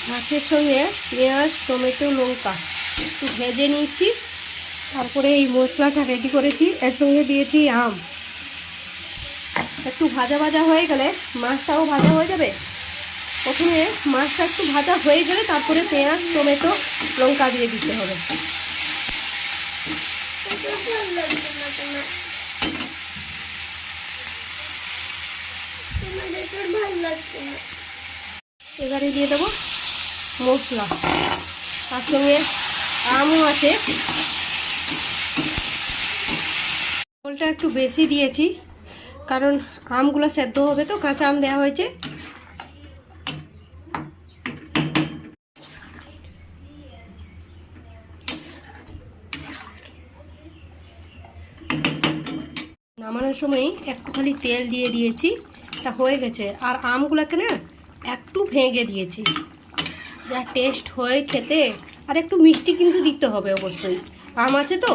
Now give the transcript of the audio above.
মাছের সঙ্গে পেঁয়াজ টমেটো লঙ্কা একটু ভেজে নিয়েছি, তারপরে এই মশলাটা রেডি করেছি। এর সঙ্গে দিয়েছি আম। একটু ভাজা ভাজা হয়ে গেলে মাছটাও ভাজা হয়ে যাবে। প্রথমে মাছটা একটু ভাজা হয়ে গেলে তারপরে পেঁয়াজ টমেটো লঙ্কা দিয়ে দিতে হবে। এবারে দিয়ে দেবো মশলা, তার সঙ্গে আমও আছে। জলটা একটু বেশি দিয়েছি কারণ আমগুলো সেদ্ধ হবে, তো কাঁচা আম দেওয়া হয়েছে। নামানোর সময় একটু খালি তেল দিয়ে দিয়েছি, তা হয়ে গেছে। আর আমগুলোকে না একটু ভেঙে দিয়েছি, যা টেস্ট হয় খেতে। আর একটু মিষ্টি কিন্তু দিতে হবে অবশ্যই, আম আছে তো।